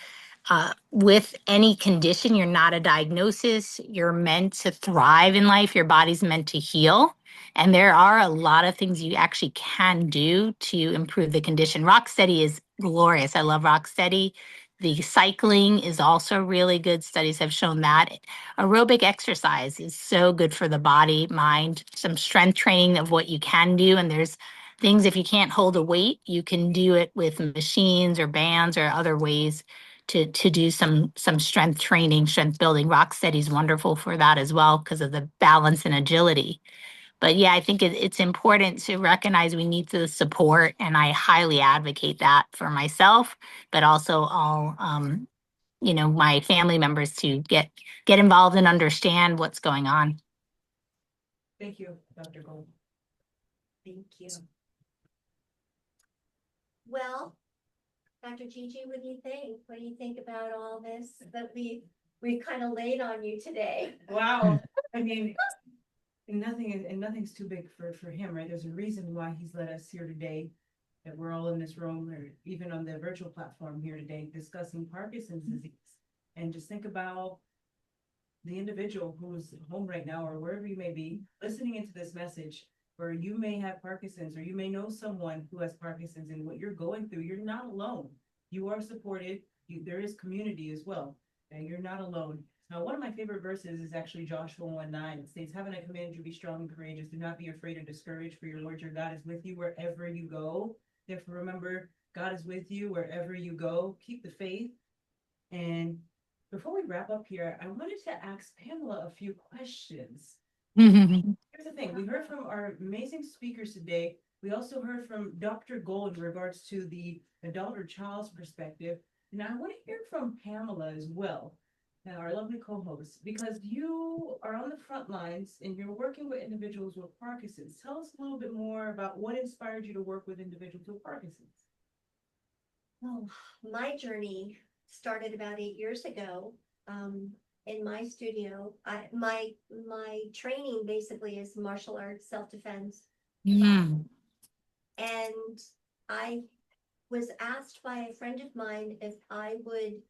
[SPEAKER 7] with any condition, you're not a diagnosis. You're meant to thrive in life. Your body's meant to heal. And there are a lot of things you actually can do to improve the condition. Rocksteady is glorious. I love Rocksteady. The cycling is also really good. Studies have shown that. Aerobic exercise is so good for the body, mind, some strength training of what you can do. And there's things, if you can't hold a weight, you can do it with machines or bands or other ways to do some strength training, strength building. Rocksteady is wonderful for that as well because of the balance and agility. But yeah, I think it's important to recognize we need the support, and I highly advocate that for myself, but also all my family members to get involved and understand what's going on.
[SPEAKER 2] Thank you, Dr. Gold.
[SPEAKER 1] Thank you. Well, Dr. Gigi, what do you think? What do you think about all this that we kind of laid on you today?
[SPEAKER 2] Wow. I mean, nothing's too big for him, right? There's a reason why he's led us here today, that we're all in this room or even on the virtual platform here today discussing Parkinson's disease. And just think about the individual who's home right now or wherever you may be listening into this message, where you may have Parkinson's or you may know someone who has Parkinson's, and what you're going through, you're not alone. You are supported. There is community as well, and you're not alone. Now, one of my favorite verses is actually Joshua 1:9. It states, "Haven't I commanded you, be strong and courageous? Do not be afraid or discouraged, for your Lord your God is with you wherever you go." Therefore, remember, God is with you wherever you go. Keep the faith. And before we wrap up here, I wanted to ask Pamela a few questions. Here's the thing. We heard from our amazing speakers today. We also heard from Dr. Gold in regards to the adult or child's perspective. And I want to hear from Pamela as well. our lovely co-host, because you are on the front lines and you're working with individuals with Parkinson's. Tell us a little bit more about what inspired you to work with individuals with Parkinson's.
[SPEAKER 1] Oh, my journey started about 8 years ago. In my studio, my training basically is martial arts, self-defense.
[SPEAKER 7] Mm.
[SPEAKER 1] And I was asked by a friend of mine if I would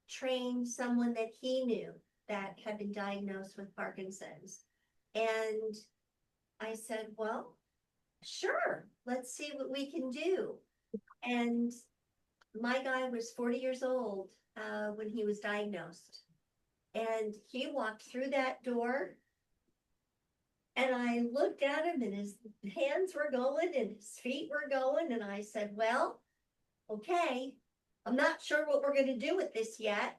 [SPEAKER 1] train someone that he knew that had been diagnosed with Parkinson's. And I said, well, sure, let's see what we can do. And my guy was 40 years old when he was diagnosed. And he walked through that door. And I looked at him and his hands were going and his feet were going. And I said, well, okay, I'm not sure what we're going to do with this yet,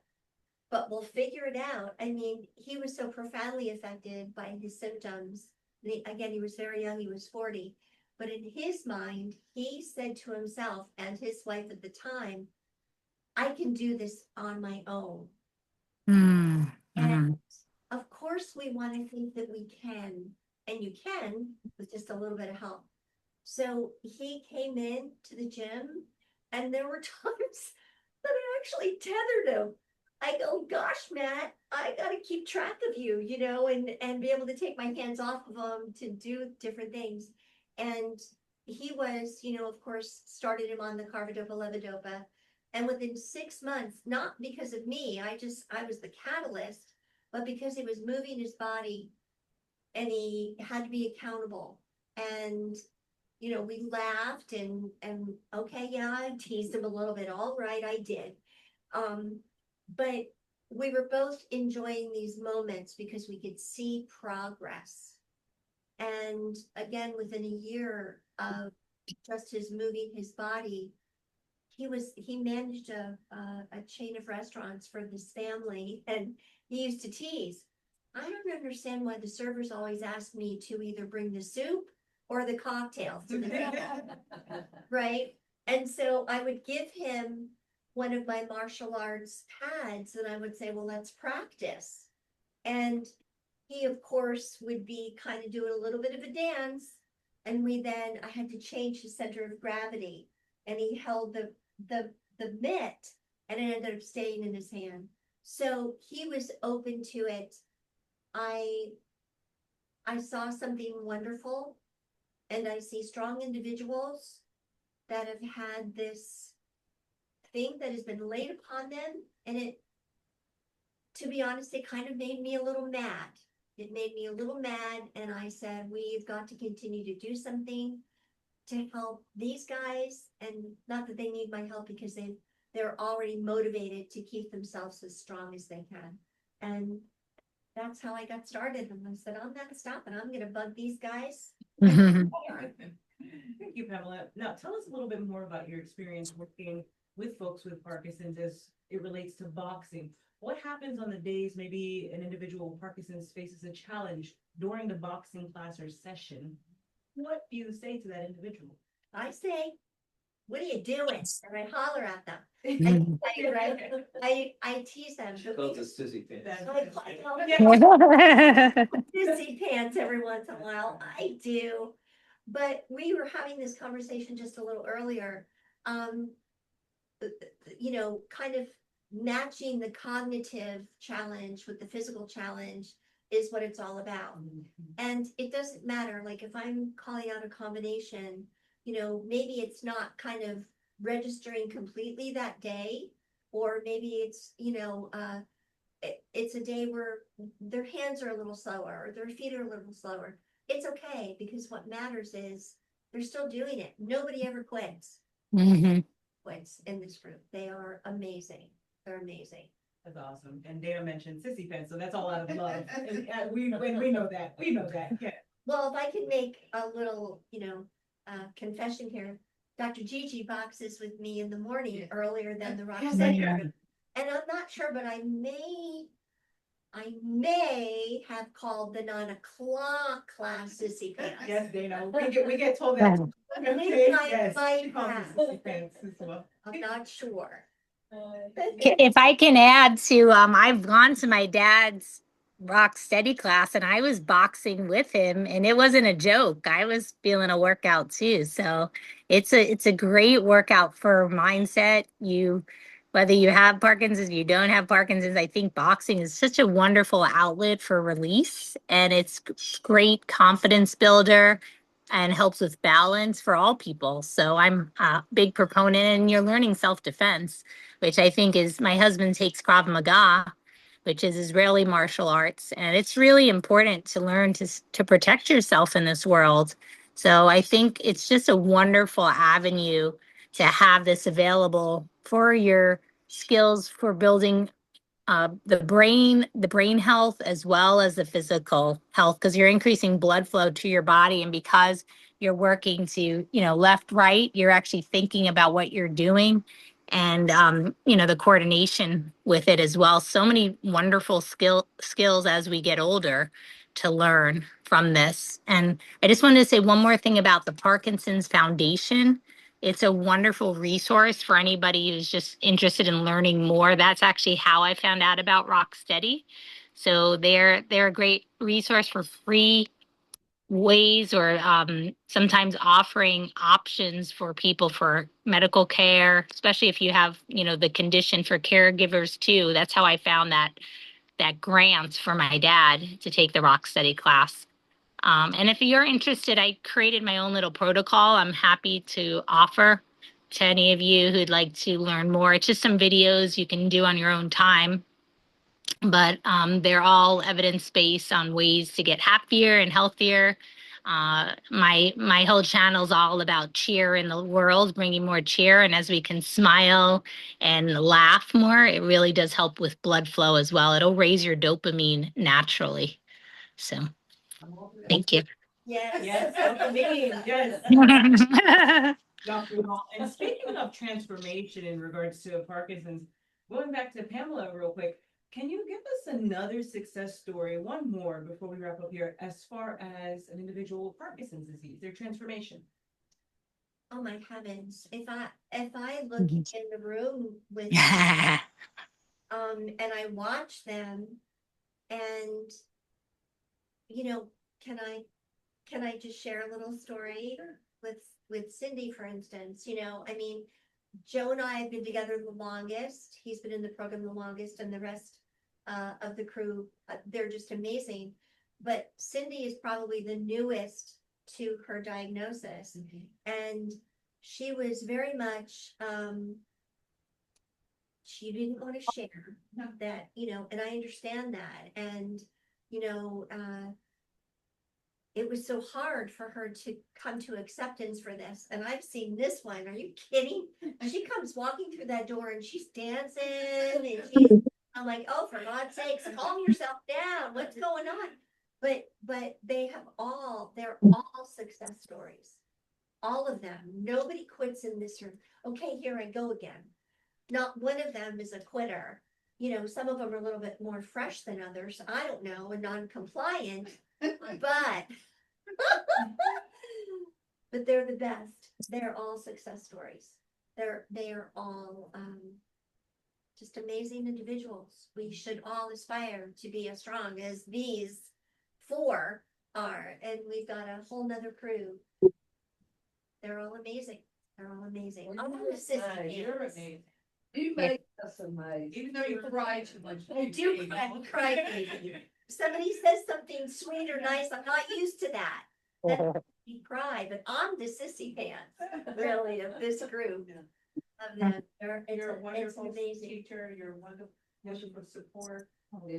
[SPEAKER 1] but we'll figure it out. I mean, he was so profoundly affected by his symptoms. Again, he was very young, he was 40. But in his mind, he said to himself and his wife at the time, I can do this on my own.
[SPEAKER 7] Mm.
[SPEAKER 1] And of course, we want to think that we can, and you can with just a little bit of help. So he came in to the gym, and there were times that I actually tethered him. I go, gosh, Matt, I got to keep track of you, and be able to take my hands off of him to do different things. And he was, of course, started him on the carbidopa levodopa. And within 6 months, not because of me, I was the catalyst, but because he was moving his body and he had to be accountable. And, we laughed and okay, yeah, I teased him a little bit. All right, I did. But we were both enjoying these moments because we could see progress. And again, within a year of just his moving his body, he managed a chain of restaurants for this family, and he used to tease, I don't understand why the servers always ask me to either bring the soup or the cocktails to the table. Right? And so I would give him one of my martial arts pads and I would say, well, let's practice. And he, of course, would be kind of doing a little bit of a dance. And I had to change his center of gravity. And he held the mitt and it ended up staying in his hand. So he was open to it. I saw something wonderful, and I see strong individuals that have had this thing that has been laid upon them, and it, to be honest, it kind of made me a little mad. It made me a little mad, and I said, we've got to continue to do something to help these guys, and not that they need my help because they're already motivated to keep themselves as strong as they can. And that's how I got started. And I said, I'm not stopping. I'm going to bug these guys.
[SPEAKER 7] Mhm.
[SPEAKER 2] Thank you, Pamela. Now, tell us a little bit more about your experience working with folks with Parkinson's as it relates to boxing. What happens on the days maybe an individual with Parkinson's faces a challenge during the boxing class or session? What do you say to that individual?
[SPEAKER 1] I say, what are you doing? And I holler at them.
[SPEAKER 7] Mhm.
[SPEAKER 1] I tease them.
[SPEAKER 4] She calls us sissy pants.
[SPEAKER 1] I call them sissy pants every once in a while. I do. But we were having this conversation just a little earlier. Kind of matching the cognitive challenge with the physical challenge is what it's all about. And it doesn't matter, like if I'm calling out a combination, maybe it's not kind of registering completely that day, or maybe it's, it's a day where their hands are a little slower, or their feet are a little slower. It's okay, because what matters is they're still doing it. Nobody ever quits.
[SPEAKER 7] Mhm.
[SPEAKER 1] Quits in this group. They are amazing. They're amazing.
[SPEAKER 2] That's awesome. And Dana mentioned sissy pants, so that's all out of love. And we know that. We know that. Yeah.
[SPEAKER 1] Well, if I can make a little, confession here, Dr. Gigi boxes with me in the morning earlier than the Roxanne
[SPEAKER 2] Yeah.
[SPEAKER 1] group. And I'm not sure, but I may have called the 9 o'clock class sissy pants.
[SPEAKER 2] Yes, Dana. We get told that.
[SPEAKER 7] Right.
[SPEAKER 1] I think I
[SPEAKER 2] Yes,
[SPEAKER 1] might
[SPEAKER 2] she calls us
[SPEAKER 1] have.
[SPEAKER 2] sissy pants as well.
[SPEAKER 1] I'm not sure.
[SPEAKER 7] If I can add to, I've gone to my dad's rock steady class and I was boxing with him and it wasn't a joke. I was feeling a workout too. So it's a great workout for mindset. Whether you have Parkinson's, you don't have Parkinson's, I think boxing is such a wonderful outlet for release and it's great confidence builder and helps with balance for all people. So I'm a big proponent and you're learning self-defense, which I think is my husband takes Krav Maga, which is Israeli martial arts, and it's really important to learn to protect yourself in this world. So I think it's just a wonderful avenue to have this available for your skills for building the brain health as well as the physical health, because you're increasing blood flow to your body. And because you're working to, left, right, you're actually thinking about what you're doing and, the coordination with it as well. So many wonderful skills as we get older to learn from this. And I just wanted to say one more thing about the Parkinson's Foundation. It's a wonderful resource for anybody who's just interested in learning more. That's actually how I found out about Rocksteady. So they're a great resource for free ways or sometimes offering options for people for medical care, especially if you have, the condition for caregivers too. That's how I found that grant for my dad to take the Rocksteady class. And if you're interested, I created my own little protocol. I'm happy to offer to any of you who'd like to learn more. It's just some videos you can do on your own time, but they're all evidence-based on ways to get happier and healthier. My whole channel is all about cheer in the world, bringing more cheer. And as we can smile and laugh more, it really does help with blood flow as well. It'll raise your dopamine naturally. So thank you.
[SPEAKER 1] Yes.
[SPEAKER 2] Yes, dopamine, yes. Dr. Hall. And speaking of transformation in regards to Parkinson's, going back to Pamela real quick, can you give us another success story, one more before we wrap up here, as far as an individual with Parkinson's disease, their transformation?
[SPEAKER 1] Oh my heavens, if I look in the room with and I watch them and can I just share a little story with Cindy, for instance? I mean, Joe and I have been together the longest. He's been in the program the longest, and the rest of the crew, they're just amazing. But Cindy is probably the newest to her diagnosis, and she was very much she didn't want to share that, and I understand that, and it was so hard for her to come to acceptance for this. And I've seen this one. Are you kidding? She comes walking through that door and she's dancing and I'm like, oh, for God's sakes, calm yourself down. What's going on? But they're all success stories. All of them. Nobody quits in this room. Okay, here I go again. Not one of them is a quitter. Some of them are a little bit more fresh than others. I don't know, and non-compliant, but but they're the best. They're all success stories. They are all just amazing individuals. We should all aspire to be as strong as these four are, and we've got a whole nother crew. They're all amazing. They're all amazing.
[SPEAKER 3] You're amazing.
[SPEAKER 6] You make us amazed.
[SPEAKER 3] Even though you cry too much.
[SPEAKER 1] I do cry. If somebody says something sweet or nice, I'm not used to that. You cry, but I'm the sissy pants, really, of this group. Of them.
[SPEAKER 3] You're a wonderful
[SPEAKER 1] amazing.
[SPEAKER 3] teacher, you're a wonderful support.
[SPEAKER 6] Yeah.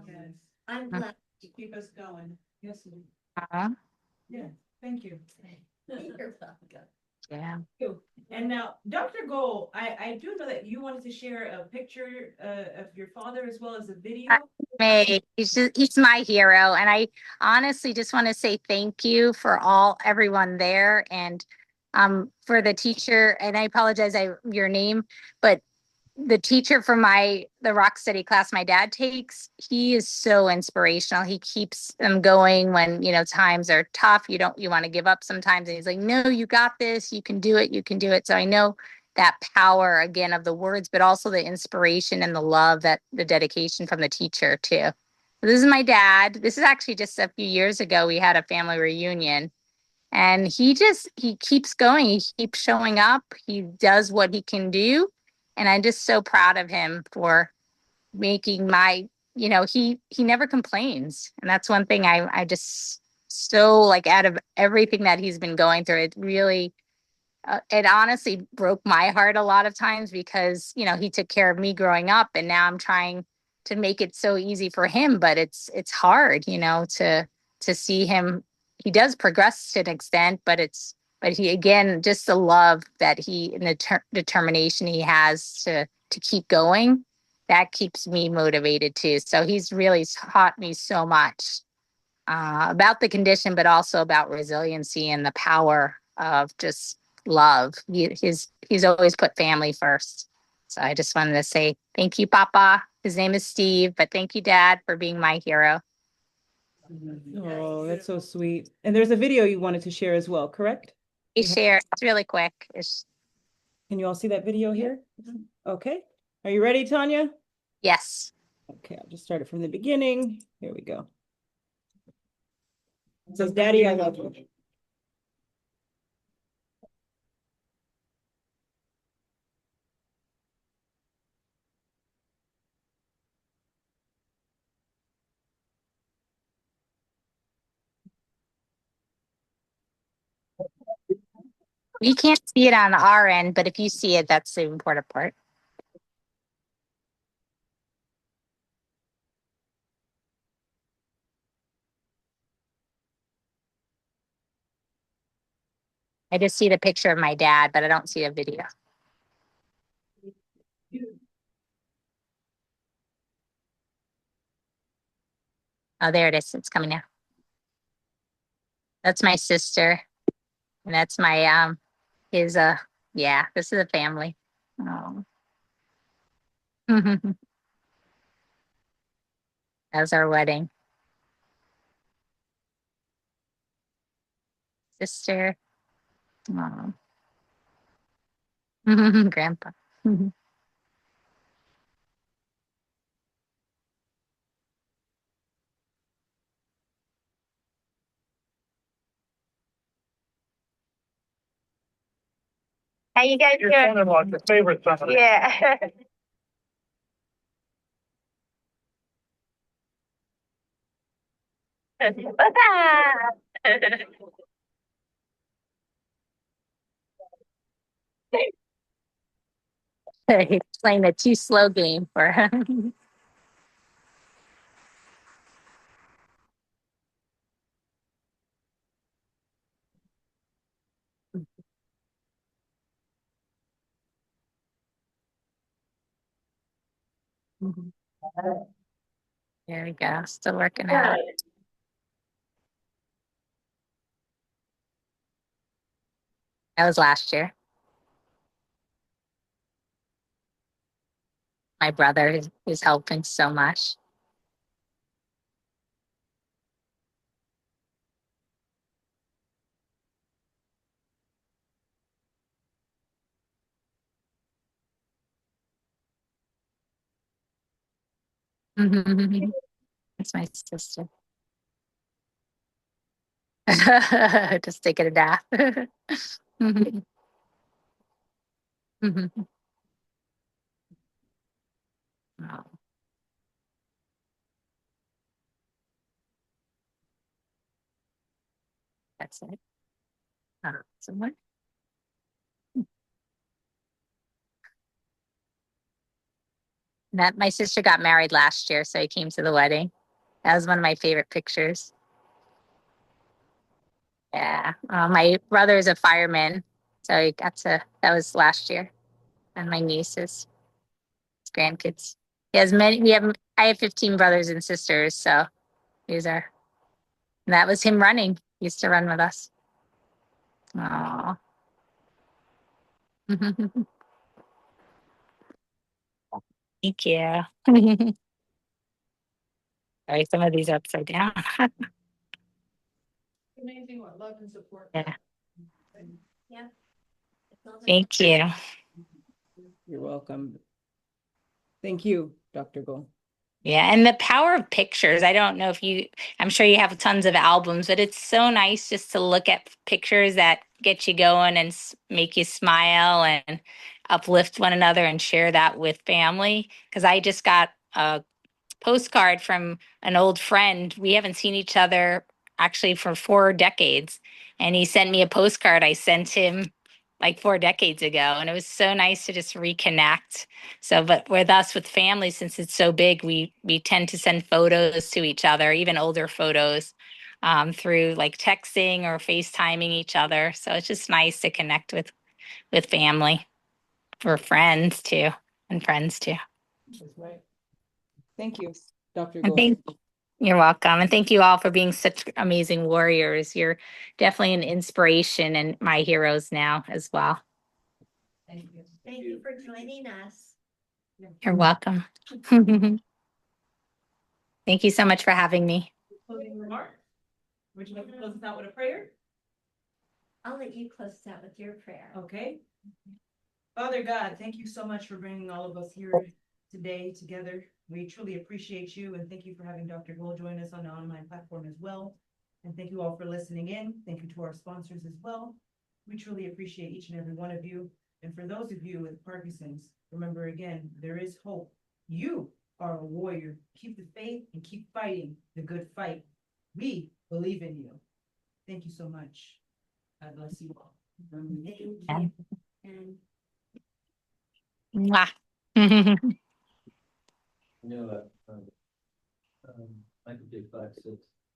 [SPEAKER 3] Yes.
[SPEAKER 1] I'm blessed.
[SPEAKER 3] You keep us going. Yes.
[SPEAKER 2] Yeah, thank you.
[SPEAKER 1] You're welcome.
[SPEAKER 7] Yeah.
[SPEAKER 2] And now, Dr. Gold, I do know that you wanted to share a picture of your father as well as a video.
[SPEAKER 7] He's my hero. And I honestly just want to say thank you for everyone there and for the teacher. And I apologize, your name, but the teacher for the rock study class my dad takes, he is so inspirational. He keeps them going when, times are tough. You want to give up sometimes. And he's like, no, you got this. You can do it. You can do it. So I know that power again of the words, but also the inspiration and the love, that the dedication from the teacher too. This is my dad. This is actually just a few years ago. We had a family reunion, and he keeps going. He keeps showing up. He does what he can do. And I'm just so proud of him for making my, he never complains. And that's one thing I just so like, out of everything that he's been going through, it really, it honestly broke my heart a lot of times because, he took care of me growing up, and now I'm trying to make it so easy for him, but it's hard, to see him. He does progress to an extent, but he, again, just the love that he and the determination he has to keep going, that keeps me motivated too. So he's really taught me so much about the condition, but also about resiliency and the power of just love. He's always put family first. So I just wanted to say thank you, Papa. His name is Steve, but thank you, Dad, for being my hero.
[SPEAKER 2] Oh, that's so sweet. And there's a video you wanted to share as well, correct?
[SPEAKER 7] He shared. It's really quick.
[SPEAKER 2] Can you all see that video here? Okay. Are you ready, Tanya?
[SPEAKER 7] Yes.
[SPEAKER 2] Okay, I'll just start it from the beginning. Here we go. It says, Daddy, I love you.
[SPEAKER 7] We can't see it on our end, but if you see it, that's the important part. I just see the picture of my dad, but I don't see a video. Oh, there it is. It's coming now. That's my sister. And that's my his yeah, this is a family. Oh. That was our wedding. Sister. Oh. Grandpa. How you guys
[SPEAKER 8] Your
[SPEAKER 7] doing?
[SPEAKER 8] son-in-law, your favorite son-in-law.
[SPEAKER 7] Yeah. He's playing the too slow game for him. There we go. Still working out. That was last year. My brother is helping so much. That's my sister. Just taking a nap. Oh, that's it. Someone. That my sister got married last year, so I came to the wedding. That was one of my favorite pictures. Yeah, my brother is a fireman, so he got to. That was last year, and my nieces, his grandkids. He has many. We have. I have 15 brothers and sisters, so these are. And that was him running. He used to run with us. Oh. Thank you. Sorry, some of these are upside down.
[SPEAKER 3] Amazing what love and support.
[SPEAKER 7] Yeah.
[SPEAKER 1] Yeah. It's all the-
[SPEAKER 7] Thank you.
[SPEAKER 2] You're welcome. Thank you, Dr. Gold.
[SPEAKER 7] Yeah, and the power of pictures. I don't know if you, I'm sure you have tons of albums, but it's so nice just to look at pictures that get you going and make you smile and uplift one another and share that with family. Because I just got a postcard from an old friend. We haven't seen each other actually for 4 decades. And he sent me a postcard I sent him like 4 decades ago. And it was so nice to just reconnect. So, but with us, with family, since it's so big, we tend to send photos to each other, even older photos, through like texting or FaceTiming each other. So it's just nice to connect with family, for friends too, and friends too.
[SPEAKER 2] That's right. Thank you, Dr.
[SPEAKER 7] And
[SPEAKER 2] Gold.
[SPEAKER 7] you're welcome. And thank you all for being such amazing warriors. You're definitely an inspiration and my heroes now as well.
[SPEAKER 3] Thank you.
[SPEAKER 1] Thank you for joining us.
[SPEAKER 7] You're welcome. Thank you so much for having me.
[SPEAKER 2] Closing remarks? Would you like to close us out with a prayer?
[SPEAKER 1] I'll let you close us out with your prayer.
[SPEAKER 2] Okay. Father God, thank you so much for bringing all of us here today together. We truly appreciate you and thank you for having Dr. Gold join us on the online platform as well. And thank you all for listening in. Thank you to our sponsors as well. We truly appreciate each and every one of you. And for those of you with Parkinson's, remember again, there is hope. You are a warrior. Keep the faith and keep fighting the good fight. We believe in you. Thank you so much. God bless you all.
[SPEAKER 1] Thank you.
[SPEAKER 7] Yeah.
[SPEAKER 1] And
[SPEAKER 7] Mwah.
[SPEAKER 4] You know, Michael J. Fox said